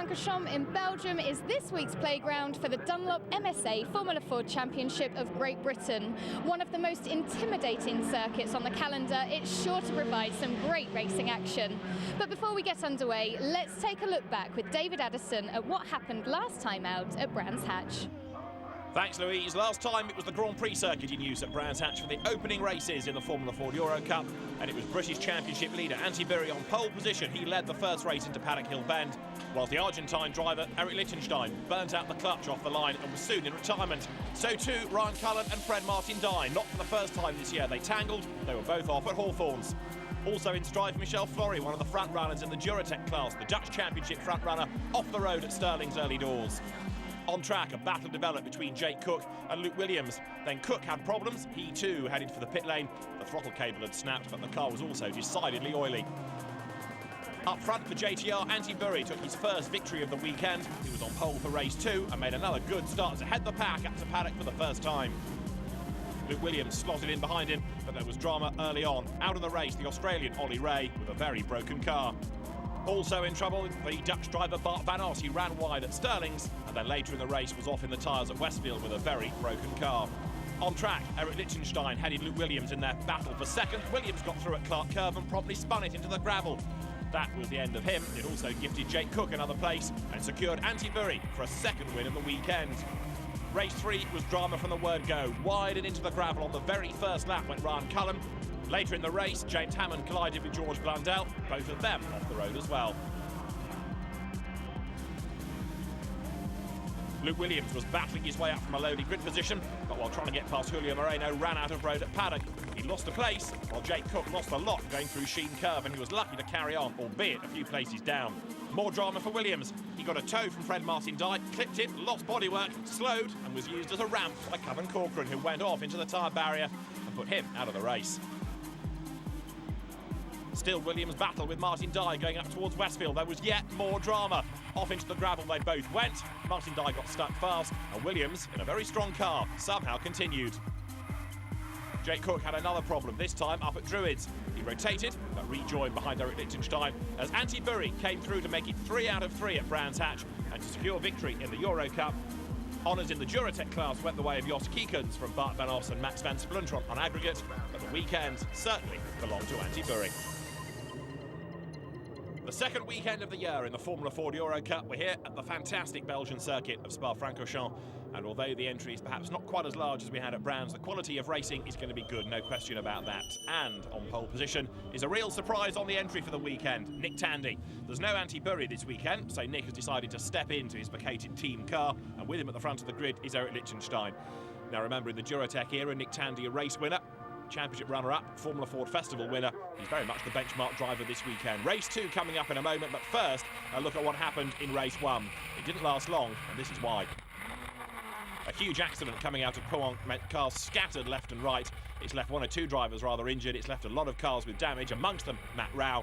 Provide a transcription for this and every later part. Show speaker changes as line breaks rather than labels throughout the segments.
Spa-Francorchamps in Belgium is this week's playground for the Dunlop MSA Formula Ford Championship of Great Britain. One of the most intimidating circuits on the calendar, it's sure to provide some great racing action. But before we get underway, let's take a look back with David Addison at what happened last time out at Brands Hatch.
Thanks, Louise. Last time it was the Grand Prix circuit in use at Brands Hatch for the opening races in the Formula Ford EuroCup, and it was British Championship leader Antti Buri on pole position. He led the first race into Paddock Hill Bend, whilst the Argentine driver Eric Lichtenstein burnt out the clutch off the line and was soon in retirement. So too Ryan Cullen and Fred Martin Dye. Not for the first time this year. They tangled. They were both off at Hawthorns. Also in strife, Michel Flory, one of the front runners in the Duratec class, the Dutch Championship front runner, off the road at Stirling's early doors. On track, a battle developed between Jake Cook and Luke Williams. Then Cook had problems. He too headed for the pit lane. The throttle cable had snapped, but the car was also decidedly oily. Up front for JTR, Antti Buri took his first victory of the weekend. He was on pole for race 2 and made another good start to head the pack up to Paddock for the first time. Luke Williams slotted in behind him, but there was drama early on. Out of the race, the Australian Ollie Ray with a very broken car. Also in trouble, the Dutch driver Bart Van Os. He ran wide at Stirling's and then later in the race was off in the tyres at Westfield with a very broken car. On track, Eric Lichtenstein headed Luke Williams in their battle for second. Williams got through at Clark Curve and promptly spun it into the gravel. That was the end of him. It also gifted Jake Cook another place and secured Antti Buri for a second win of the weekend. Race 3 was drama from the word go. Wide and into the gravel on the very first lap went Ryan Cullen. Later in the race, James Hammond collided with George Blundell, both of them off the road as well. Luke Williams was battling his way up from a lowly grid position, but while trying to get past Julio Moreno, ran out of road at Paddock. He lost a place, while Jake Cook lost a lot going through Sheen Curve, and he was lucky to carry on, albeit a few places down. More drama for Williams. He got a tow from Fred Martin Dye, clipped it, lost bodywork, slowed, and was used as a ramp by Kevin Corcoran, who went off into the tyre barrier and put him out of the race. Still Williams' battle with Martin Dye going up towards Westfield. There was yet more drama. Off into the gravel they both went. Martin Dye got stuck fast, and Williams, in a very strong car, somehow continued. Jake Cook had another problem, this time up at Druids. He rotated, but rejoined behind Eric Lichtenstein as Antti Buri came through to make it 3 out of 3 at Brands Hatch and to secure victory in the EuroCup. Honours in the Duratec class went the way of Jos Kiekens from Bart Van Os and Max van Splundron on aggregate, but the weekend certainly belonged to Antti Buri. The second weekend of the year in the Formula Ford EuroCup, we're here at the fantastic Belgian circuit of Spa-Francorchamps, and although the entry is perhaps not quite as large as we had at Brands, the quality of racing is going to be good, no question about that. And on pole position is a real surprise on the entry for the weekend, Nick Tandy. There's no Antti Buri this weekend, so Nick has decided to step into his vacated team car, and with him at the front of the grid is Eric Lichtenstein. Now remember, in the Duratec era, Nick Tandy a race winner, Championship runner-up, Formula Ford Festival winner. He's very much the benchmark driver this weekend. Race 2 coming up in a moment, but first, a look at what happened in race 1. It didn't last long, and this is why. A huge accident coming out of Pouhon meant cars scattered left and right. It's left 1 or 2 drivers rather injured. It's left a lot of cars with damage, amongst them Matt Rao.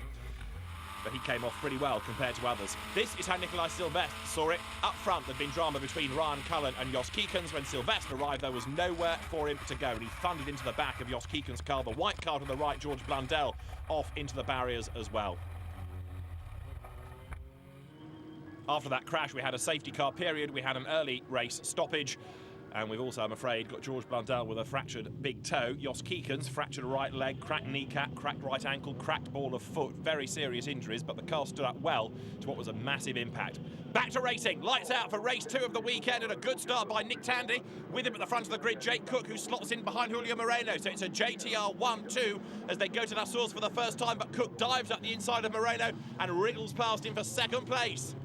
But he came off pretty well compared to others. This is how Nikolai Sylvestre saw it. Up front, there'd been drama between Ryan Cullen and Jos Kiekens. When Sylvestre arrived, there was nowhere for him to go, and he thundered into the back of Jos Kiekens' car. The white car to the right, George Blundell, off into the barriers as well. After that crash, we had a safety car period. We had an early race stoppage. And we've also, I'm afraid, got George Blundell with a fractured big toe. Jos Kiekens, fractured right leg, cracked kneecap, cracked right ankle, cracked ball of foot. Very serious injuries, but the car stood up well to what was a massive impact. Back to racing. Lights out for race 2 of the weekend, and a good start by Nick Tandy. With him at the front of the grid, Jake Cook, who slots in behind Julio Moreno. So it's a JTR 1-2 as they go to La Source for the first time, but Cook dives up the inside of Moreno and wriggles past him for second place.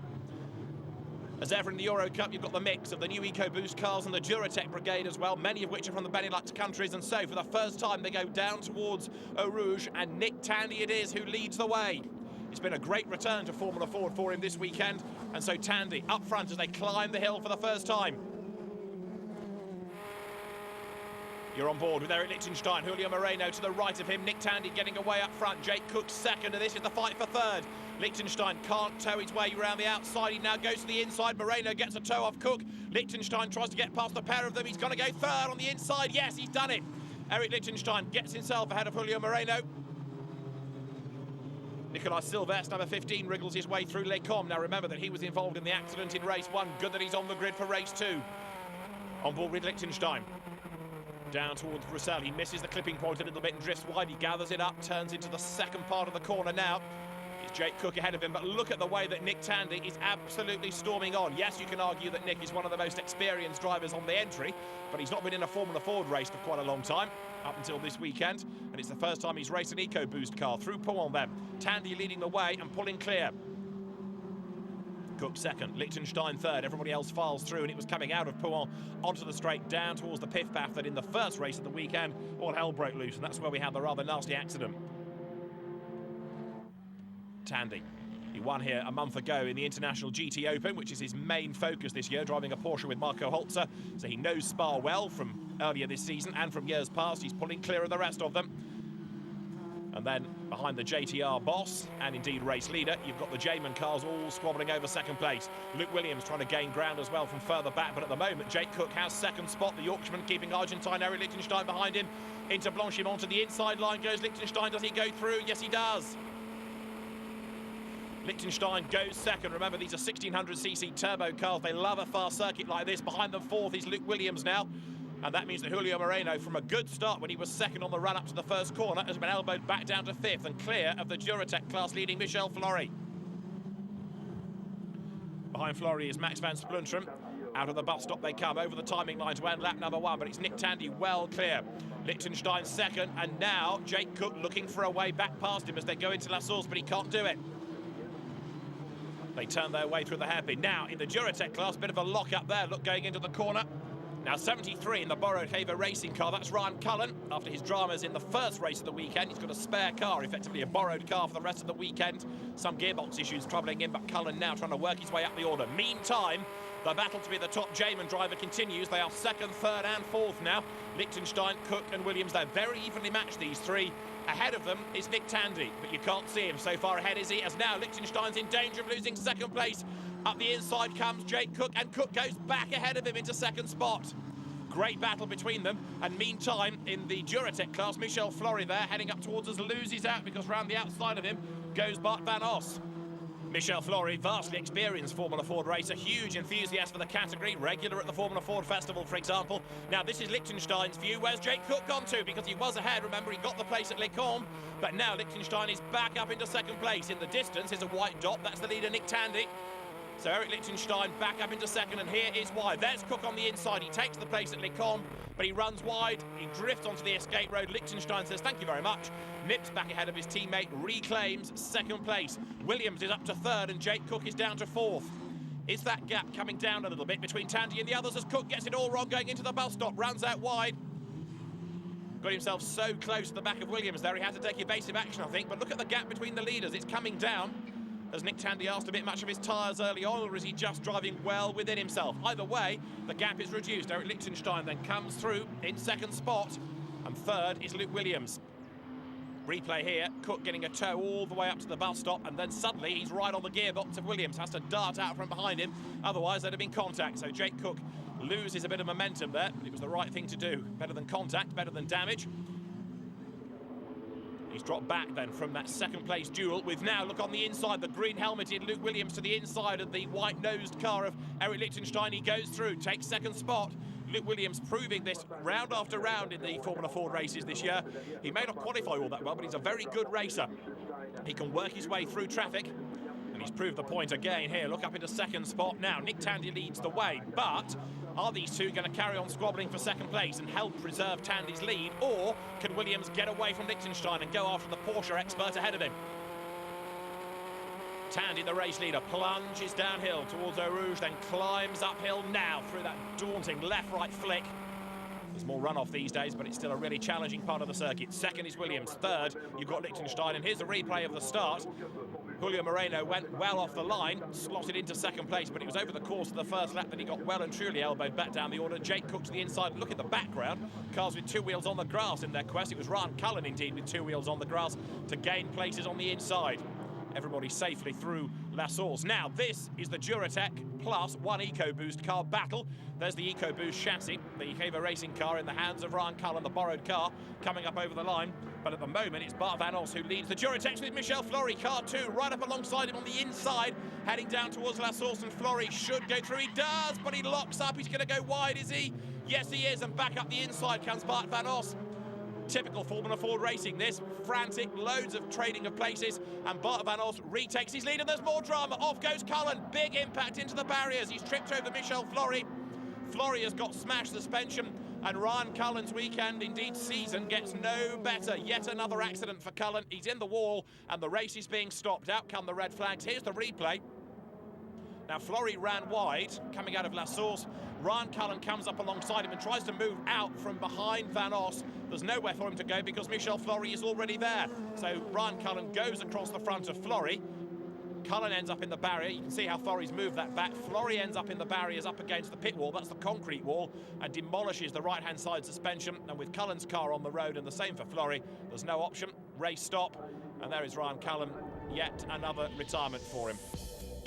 As ever in the EuroCup, you've got the mix of the new EcoBoost cars and the Duratec brigade as well, many of which are from the Benelux countries, and so for the first time they go down towards Eau Rouge, and Nick Tandy it is who leads the way. It's been a great return to Formula Ford for him this weekend, and so Tandy up front as they climb the hill for the first time. You're on board with Eric Lichtenstein, Julio Moreno to the right of him, Nick Tandy getting away up front, Jake Cook second, and this is the fight for third. Lichtenstein can't tow his way around the outside, he now goes to the inside, Moreno gets a tow off Cook, Lichtenstein tries to get past the pair of them, he's going to go third on the inside, yes, he's done it. Eric Lichtenstein gets himself ahead of Julio Moreno. Nicolas Sylvestre, number 15, wriggles his way through Les Combes. Now remember that he was involved in the accident in race 1. Good that he's on the grid for race 2. On board with Liechtenstein. Down towards Bruxelles. He misses the clipping point a little bit and drifts wide. He gathers it up, turns into the second part of the corner now. It's Jake Cook ahead of him, but look at the way that Nick Tandy is absolutely storming on. Yes, you can argue that Nick is one of the most experienced drivers on the entry, but he's not been in a Formula Ford race for quite a long time, up until this weekend, and it's the first time he's raced an EcoBoost car through Pouhon then. Tandy leading the way and pulling clear. Cook second, Liechtenstein third, everybody else files through, and it was coming out of Pouhon onto the straight down towards the pit path that in the first race of the weekend all hell broke loose, and that's where we had the rather nasty accident. Tandy, he won here a month ago in the International GT Open, which is his main focus this year, driving a Porsche with Marco Holzer, so he knows Spa well from earlier this season and from years past. He's pulling clear of the rest of them. And then behind the JTR boss and indeed race leader, you've got the Jayman cars all squabbling over second place. Luke Williams trying to gain ground as well from further back, but at the moment Jake Cook has second spot. The Yorkshireman keeping Argentine Eric Liechtenstein behind him. Into Blanchimont, to the inside line goes Liechtenstein. Does he go through? Yes, he does. Liechtenstein goes second. Remember, these are 1600cc turbo cars. They love a fast circuit like this. Behind them fourth is Luke Williams now. And that means that Julio Moreno, from a good start when he was second on the run up to the first corner, has been elbowed back down to fifth and clear of the Duratec class leading Michel Flory. Behind Flory is Max van Splunteren. Out of the bus stop they come, over the timing line to end lap number 1, but it's Nick Tandy well clear. Liechtenstein second, and now Jake Cook looking for a way back past him as they go into La Source, but he can't do it. They turn their way through the hairpin. Now, in the Duratec class, bit of a lock up there, look, going into the corner. Now, 73 in the borrowed Haver racing car. That's Ryan Cullen. After his dramas in the first race of the weekend, he's got a spare car, effectively a borrowed car for the rest of the weekend. Some gearbox issues troubling him, but Cullen now trying to work his way up the order. Meantime, the battle to be the top Jayman driver continues. They are second, third and fourth now. Liechtenstein, Cook and Williams, they're very evenly matched, these three. Ahead of them is Nick Tandy, but you can't see him. So far ahead is he, as now Liechtenstein's in danger of losing second place. Up the inside comes Jake Cook, and Cook goes back ahead of him into second spot. Great battle between them, and meantime, in the Duratec class, Michel Flory there, heading up towards us, loses out because round the outside of him goes Bart van Os. Michel Flory, vastly experienced Formula Ford racer, huge enthusiast for the category, regular at the Formula Ford Festival, for example. Now, this is Liechtenstein's view. Where's Jake Cook gone to? Because he was ahead. Remember, he got the place at Les Combes, but now Liechtenstein is back up into second place. In the distance is a white dot. That's the leader, Nick Tandy. So Eric Liechtenstein back up into second, and here is why. There's Cook on the inside. He takes the place at Les Combes, but he runs wide. He drifts onto the escape road. Liechtenstein says, thank you very much. Nips back ahead of his teammate, reclaims second place. Williams is up to third, and Jake Cook is down to fourth. Is that gap coming down a little bit between Tandy and the others as Cook gets it all wrong going into the bus stop, runs out wide. Got himself so close to the back of Williams there, he had to take evasive action, I think. But look at the gap between the leaders. It's coming down. Has Nick Tandy asked a bit much of his tyres early on, or is he just driving well within himself? Either way, the gap is reduced. Eric Liechtenstein then comes through in second spot, and third is Luke Williams. Replay here, Cook getting a tow all the way up to the bus stop, and then suddenly he's right on the gearbox of Williams, has to dart out from behind him, otherwise there'd have been contact. So Jake Cook loses a bit of momentum there, but it was the right thing to do. Better than contact, better than damage. He's dropped back then from that second place duel with now, look on the inside, the green helmeted Luke Williams to the inside of the white-nosed car of Eric Liechtenstein. He goes through, takes second spot. Luke Williams proving this round after round in the Formula Ford races this year. He may not qualify all that well, but he's a very good racer. He can work his way through traffic, and he's proved the point again here. Look up into second spot now. Nick Tandy leads the way, but are these two going to carry on squabbling for second place and help preserve Tandy's lead, or can Williams get away from Liechtenstein and go after the Porsche expert ahead of him? Tandy, the race leader, plunges downhill towards Eau Rouge, then climbs uphill now through that daunting left-right flick. There's more runoff these days, but it's still a really challenging part of the circuit. Second is Williams. Third, you've got Liechtenstein, and here's the replay of the start. Julio Moreno went well off the line, slotted into second place, but it was over the course of the first lap that he got well and truly elbowed back down the order. Jake Cook to the inside. Look at the background. Cars with two wheels on the grass in their quest. It was Ryan Cullen, indeed, with two wheels on the grass to gain places on the inside. Everybody safely through La Source. Now, this is the Duratec plus one EcoBoost car battle. There's the EcoBoost chassis, the Haver racing car in the hands of Ryan Cullen, the borrowed car, coming up over the line. But at the moment, it's Bart van Os who leads the Durotex with Michel Flory, car 2, right up alongside him on the inside, heading down towards La Source, and Flory should go through. He does, but he locks up. He's going to go wide, is he? Yes, he is, and back up the inside comes Bart van Os. Typical Formula Ford racing, this. Frantic, loads of trading of places, and Bart van Os retakes his lead, and there's more drama. Off goes Cullen, big impact into the barriers. He's tripped over Michel Flory. Flory has got smashed suspension, and Ryan Cullen's weekend, indeed season, gets no better. Yet another accident for Cullen. He's in the wall, and the race is being stopped. Out come the red flags. Here's the replay. Now, Flory ran wide, coming out of La Source. Ryan Cullen comes up alongside him and tries to move out from behind Van Os. There's nowhere for him to go because Michel Flory is already there. So Ryan Cullen goes across the front of Flory. Cullen ends up in the barrier. You can see how Flory's moved that back. Flory ends up in the barriers up against the pit wall. That's the concrete wall, and demolishes the right-hand side suspension. And with Cullen's car on the road, and the same for Flory, there's no option. Race stop. And there is Ryan Cullen. Yet another retirement for him.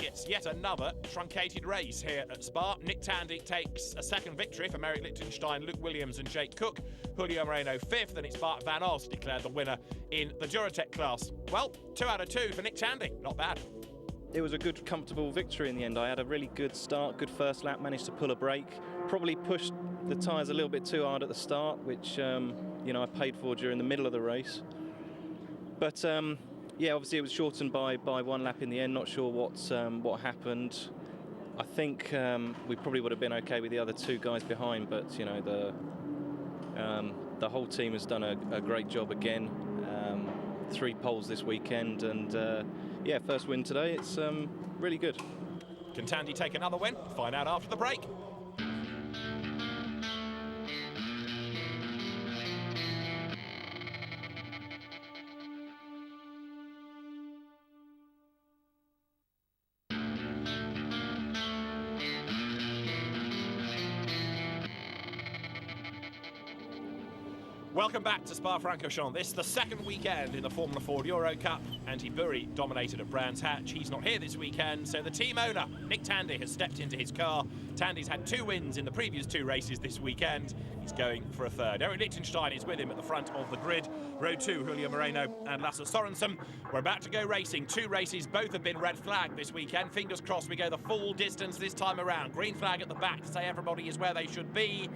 It's yet another truncated race here at Spa. Nick Tandy takes a second victory for Merrick Lichtenstein, Luke Williams and Jake Cook. Julio Moreno fifth, and it's Bart van Os declared the winner in the Durotex class. Well, 2 out of 2 for Nick Tandy. Not bad.
It was a good, comfortable victory in the end. I had a really good start, good first lap, managed to pull a brake. Probably pushed the tyres a little bit too hard at the start, which, you know, I paid for during the middle of the race. But, yeah, obviously it was shortened by 1 lap in the end. Not sure what happened. I think we probably would have been okay with the other 2 guys behind, but, you know, the whole team has done a great job again. 3 poles this weekend, and yeah, first win today. It's really good.
Can Tandy take another win? Find out after the break. Welcome back to Spa-Francorchamps. This is the second weekend in the Formula Ford EuroCup. Andy Burry dominated at Brands Hatch. He's not here this weekend, so the team owner, Nick Tandy, has stepped into his car. Tandy's had 2 wins in the previous 2 races this weekend. He's going for a third. Eric Lichtenstein is with him at the front of the grid. Row 2, Julio Moreno and Lasse Sorensen. We're about to go racing. 2 races, both have been red flagged this weekend. Fingers crossed we go the full distance this time around. Green flag at the back to say everybody is where they should be.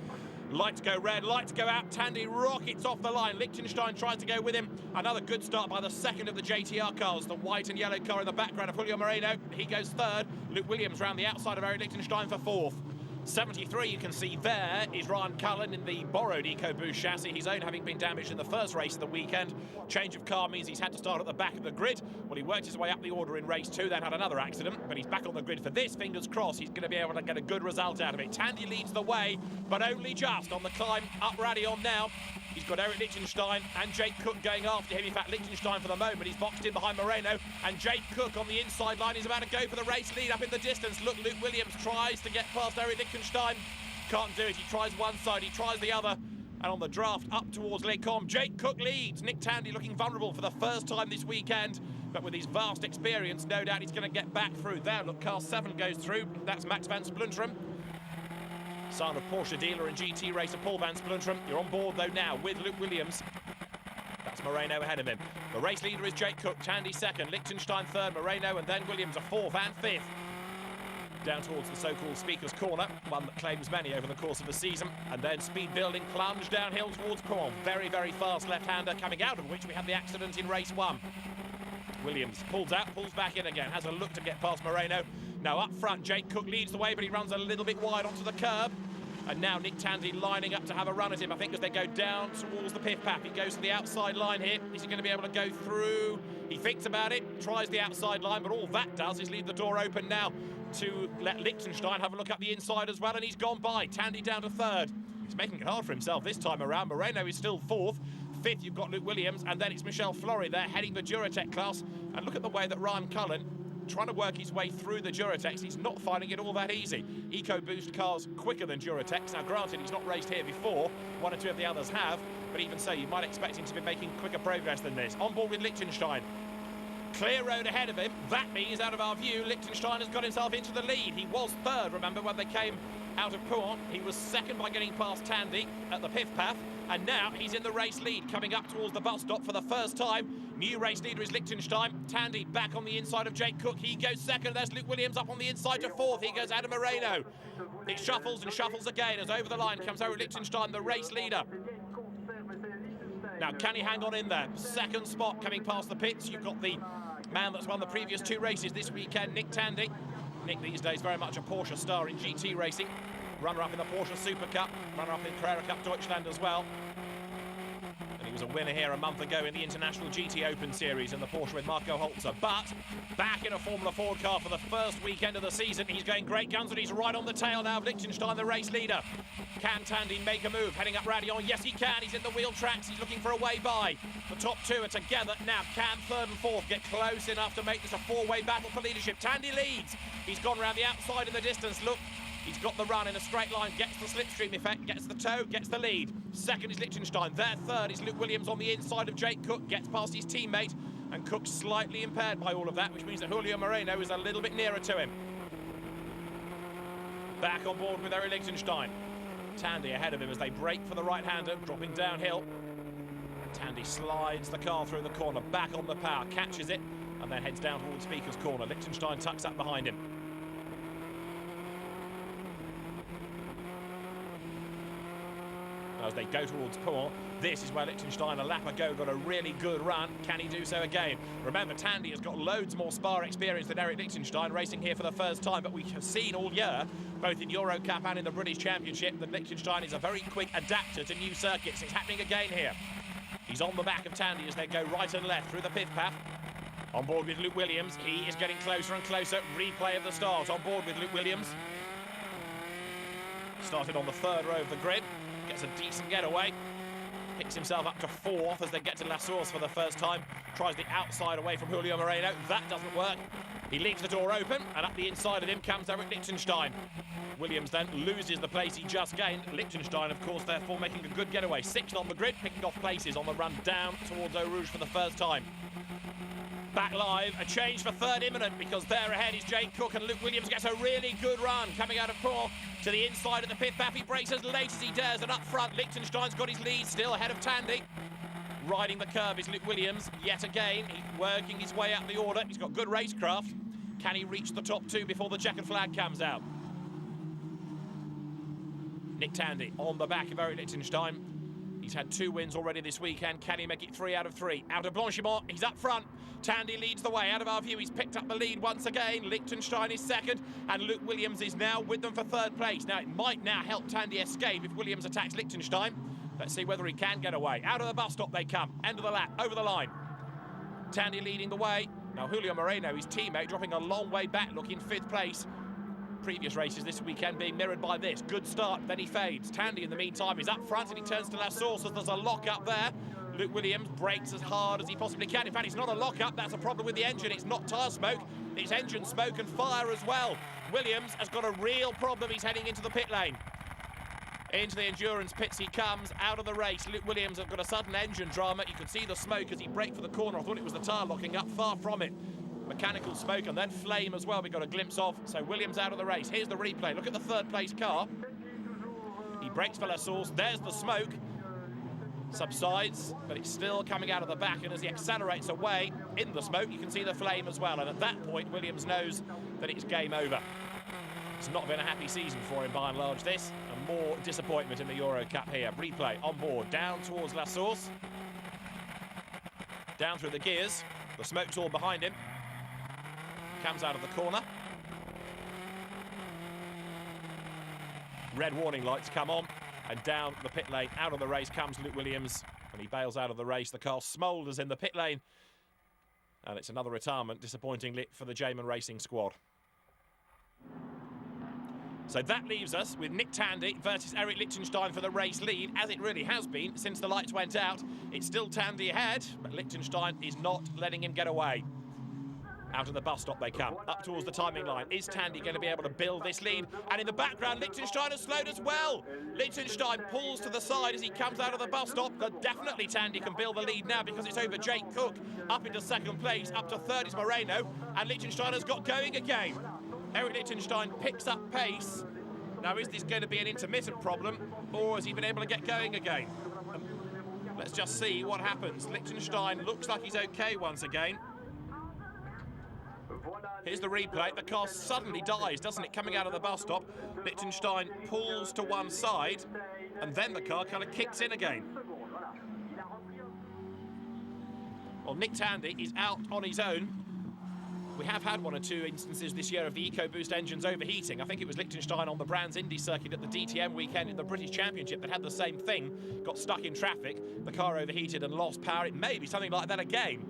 Lights go red, lights go out. Tandy rockets off the line. Lichtenstein tries to go with him. Another good start by the second of the JTR cars. The white and yellow car in the background of Julio Moreno. He goes third. Luke Williams round the outside of Eric Lichtenstein for 4th. 73, you can see there, is Ryan Cullen in the borrowed EcoBoost chassis, his own having been damaged in the first race of the weekend. Change of car means he's had to start at the back of the grid. Well, he worked his way up the order in race 2, then had another accident, but he's back on the grid for this. Fingers crossed he's going to be able to get a good result out of it. Tandy leads the way, but only just on the climb up Radion now. He's got Eric Lichtenstein and Jake Cook going after him. In fact, Lichtenstein for the moment, he's boxed in behind Moreno, and Jake Cook on the inside line. He's about to go for the race lead up in the distance. Look, Luke Williams tries to get past Eric Lichtenstein. Can't do it. He tries one side, he tries the other. And on the draft up towards Les Combes, Jake Cook leads. Nick Tandy looking vulnerable for the first time this weekend. But with his vast experience, no doubt he's going to get back through. There, look, car 7 goes through. That's Max van Splunteren, son of Porsche dealer and GT racer Paul van Splunteren. You're on board, though, now with Luke Williams. That's Moreno ahead of him. The race leader is Jake Cook, Tandy second, Lichtenstein third, Moreno, and then Williams a 4th and 5th. Down towards the so-called Speaker's Corner, one that claims many over the course of the season. And then speed building, plunge downhill towards Caen. Very, very fast left-hander, coming out of which we had the accident in race 1. Williams pulls out, pulls back in again, has a look to get past Moreno. Now up front, Jake Cook leads the way, but he runs a little bit wide onto the curb. And now Nick Tandy lining up to have a run at him, I think, as they go down towards the piff-paff. He goes to the outside line here. Is he going to be able to go through? He thinks about it, tries the outside line, but all that does is leave the door open now to let Lichtenstein have a look up the inside as well, and he's gone by. Tandy down to 3rd. He's making it hard for himself this time around. Moreno is still 4th. 5th, you've got Luke Williams, and then it's Michel Flory there heading the Durotex class. And look at the way that Ryan Cullen trying to work his way through the Durotex. He's not finding it all that easy. EcoBoost cars quicker than Durotex. Now, granted, he's not raced here before. 1 or 2 of the others have, but even so, you might expect him to be making quicker progress than this. On board with Lichtenstein. Clear road ahead of him. That means, out of our view, Lichtenstein has got himself into the lead. He was 3rd, remember, when they came out of Puon. He was second by getting past Tandy at the Piff Path, and now he's in the race lead, coming up towards the bus stop for the first time. New race leader is Liechtenstein. Tandy back on the inside of Jake Cook. He goes second. There's Luke Williams up on the inside to fourth. He goes Adam Moreno. It shuffles and shuffles again as over the line comes Eric Liechtenstein, the race leader. Now, can he hang on in there? Second spot coming past the pits. You've got the man that's won the previous 2 races this weekend, Nick Tandy. Nick these days very much a Porsche star in GT racing. Runner-up in the Porsche Super Cup, runner-up in EuroCup Deutschland as well. And he was a winner here a month ago in the International GT Open Series in the Porsche with Marco Holzer. But back in a Formula Ford car for the first weekend of the season. He's going great guns and he's right on the tail now of Liechtenstein, the race leader. Can Tandy make a move? Heading up Radion. Yes, he can. He's in the wheel tracks. He's looking for a way by. The top 2 are together. Now, can third and fourth get close enough to make this a 4-way battle for leadership? Tandy leads. He's gone round the outside in the distance. Look. He's got the run in a straight line, gets the slipstream effect, gets the toe, gets the lead. Second is Liechtenstein. Their third is Luke Williams on the inside of Jake Cook, gets past his teammate, and Cook's slightly impaired by all of that, which means that Julio Moreno is a little bit nearer to him. Back on board with Eric Liechtenstein. Tandy ahead of him as they brake for the right-hander, dropping downhill. Tandy slides the car through the corner, back on the power, catches it, and then heads down towards Speaker's Corner. Liechtenstein tucks up behind him. As they go towards Puon, this is where Liechtenstein a lap ago got a really good run. Can he do so again? Remember, Tandy has got loads more Spa experience than Eric Liechtenstein, racing here for the first time, but we have seen all year, both in EuroCup and in the British Championship, that Liechtenstein is a very quick adapter to new circuits. It's happening again here. He's on the back of Tandy as they go right and left through the Piff Path. On board with Luke Williams. He is getting closer and closer. Replay of the start. On board with Luke Williams. Started on the 3rd row of the grid. Gets a decent getaway. Picks himself up to 4th as they get to La Source for the first time. Tries the outside away from Julio Moreno. That doesn't work. He leaves the door open, and up the inside of him comes Eric Liechtenstein. Williams then loses the place he just gained. Liechtenstein, of course, therefore making a good getaway. 6th on the grid, picking off places on the run down towards Eau Rouge for the first time. Back live, a change for 3rd imminent because there ahead is Jake Cook, and Luke Williams gets a really good run coming out of Puon to the inside of the pit path. He brakes as late as he dares, and up front Liechtenstein's got his lead still ahead of Tandy. Riding the curb is Luke Williams yet again. He's working his way up the order. He's got good racecraft. Can he reach the top 2 before the checkered flag comes out? Nick Tandy on the back of Eric Liechtenstein. He's had 2 wins already this weekend. Can he make it 3 out of 3? Out of Blanchimont, he's up front. Tandy leads the way. Out of our view, he's picked up the lead once again. Liechtenstein is 2nd, and Luke Williams is now with them for 3rd place. Now, it might now help Tandy escape if Williams attacks Liechtenstein. Let's see whether he can get away. Out of the bus stop they come. End of the lap, over the line. Tandy leading the way. Now, Julio Moreno, his teammate, dropping a long way back, looking 5th place. Previous races this weekend being mirrored by this. Good start, then he fades. Tandy, in the meantime, is up front and he turns to La Source as there's a lock-up there. Luke Williams brakes as hard as he possibly can. In fact, it's not a lock-up, that's a problem with the engine. It's not tyre smoke, it's engine smoke and fire as well. Williams has got a real problem. He's heading into the pit lane. Into the endurance pits he comes, out of the race. Luke Williams has got a sudden engine drama. You could see the smoke as he braked for the corner. I thought it was the tyre locking up, far from it. Mechanical smoke and then flame as well we got a glimpse of. So Williams out of the race. Here's the replay. Look at the 3rd place car. He brakes for La Source. There's the smoke. Subsides, but it's still coming out of the back, and as he accelerates away in the smoke, you can see the flame as well. And at that point, Williams knows that it's game over. It's not been a happy season for him by and large, this, and more disappointment in the EuroCup here. Replay on board, down towards La Source. Down through the gears. The smoke's all behind him. Comes out of the corner. Red warning lights come on, and down the pit lane, out of the race comes Luke Williams, and he bails out of the race. The car smoulders in the pit lane, and it's another retirement, disappointingly, for the Jamin Racing squad. So that leaves us with Nick Tandy versus Eric Liechtenstein for the race lead, as it really has been since the lights went out. It's still Tandy ahead, but Liechtenstein is not letting him get away. Out of the bus stop they come, up towards the timing line. Is Tandy going to be able to build this lead? And in the background, Liechtenstein has slowed as well. Liechtenstein pulls to the side as he comes out of the bus stop. But definitely Tandy can build the lead now because it's over Jake Cook. Up into 2nd place, up to 3rd is Moreno. And Liechtenstein has got going again. Eric Liechtenstein picks up pace Now, is this going to be an intermittent problem, or has he been able to get going again? Let's just see what happens. Liechtenstein looks like he's okay once again. Here's the replay. The car suddenly dies, doesn't it, coming out of the bus stop. Liechtenstein pulls to one side, and then the car kind of kicks in again. Well, Nick Tandy is out on his own. We have had one or two instances this year of the EcoBoost engines overheating. I think it was Liechtenstein on the Brands Indy circuit at the DTM weekend in the British Championship that had the same thing. Got stuck in traffic, the car overheated and lost power. It may be something like that again.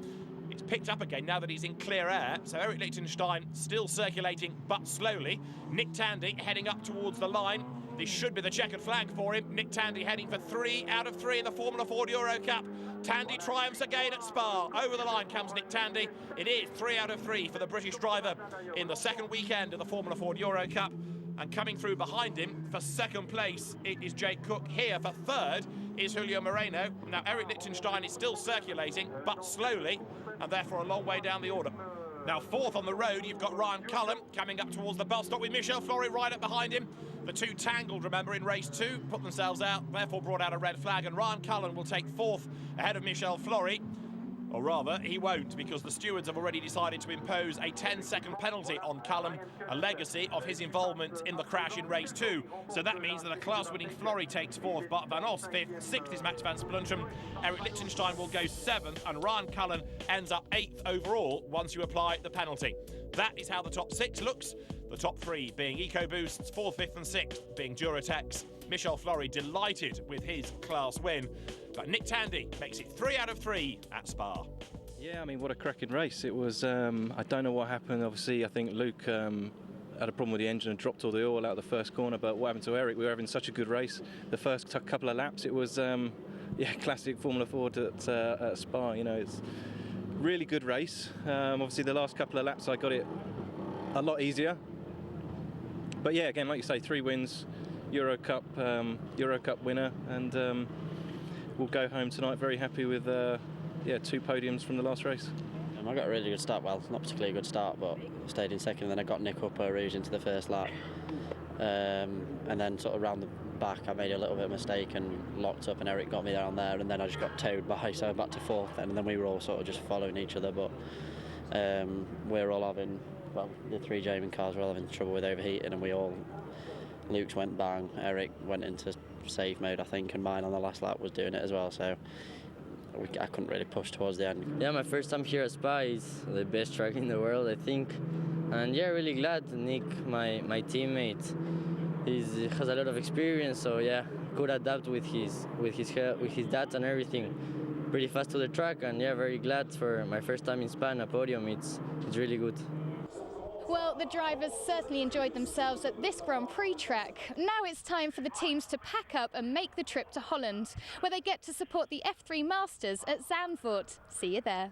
It's picked up again now that he's in clear air. So Eric Liechtenstein still circulating, but slowly. Nick Tandy heading up towards the line. This should be the checkered flag for him. Nick Tandy heading for 3 out of 3 in the Formula Ford EuroCup. Tandy triumphs again at Spa. Over the line comes Nick Tandy. It is 3 out of 3 for the British driver in the second weekend of the Formula Ford EuroCup. And coming through behind him for second place, it is Jake Cook. Here for third is Julio Moreno. Now, Eric Liechtenstein is still circulating, but slowly, and therefore a long way down the order. Now, fourth on the road, you've got Ryan Cullen coming up towards the bus stop with Michel Flory right up behind him. The two tangled, remember, in race 2, put themselves out, therefore brought out a red flag, and Ryan Cullen will take fourth ahead of Michel Flory. Or rather, he won't, because the stewards have already decided to impose a 10-second penalty on Cullen, a legacy of his involvement in the crash in race 2. So that means that a class-winning Flory takes fourth, Bart van Os fifth, sixth is Max van Splundrum, Eric Liechtenstein will go 7th, and Ryan Cullen ends up 8th overall once you apply the penalty. That is how the top 6 looks. The top 3 being EcoBoosts, 4th, 5th and 6th being Duratec's. Michel Flory delighted with his class win. But Nick Tandy makes it 3 out of 3 at Spa.
Yeah, I mean, what a cracking race. It was, I don't know what happened. Obviously, I think Luke had a problem with the engine and dropped all the oil out of the first corner. But what happened to Eric? We were having such a good race. The first couple of laps, it was, yeah, classic Formula Ford at Spa. You know, it's really good race. Obviously, the last couple of laps, I got it a lot easier. But yeah, again, like you say, 3 wins, EuroCup winner, and we'll go home tonight very happy with 2 podiums from the last race.
I got a really good start. Well, not particularly a good start, but stayed in second. And then I got Nick up Rouge into the first lap, and then sort of round the back, I made a little bit of mistake and locked up, and Eric got me down there, and then I just got towed by, so back to 4th, and then we were all sort of just following each other. But we're all having, well, the 3 German cars were all having trouble with overheating, and Luke's went bang, Eric went into save mode, I think, and mine on the last lap was doing it as well, so I couldn't really push towards the end.
Yeah, my first time here at Spa is the best track in the world, I think, and yeah, really glad Nick, my teammate, he has a lot of experience, so yeah, could adapt with his data and everything pretty fast to the track, and yeah, very glad for my first time in Spa on a podium. It's really good.
Well, the drivers certainly enjoyed themselves at this Grand Prix track. Now it's time for the teams to pack up and make the trip to Holland, where they get to support the F3 Masters at Zandvoort. See you there.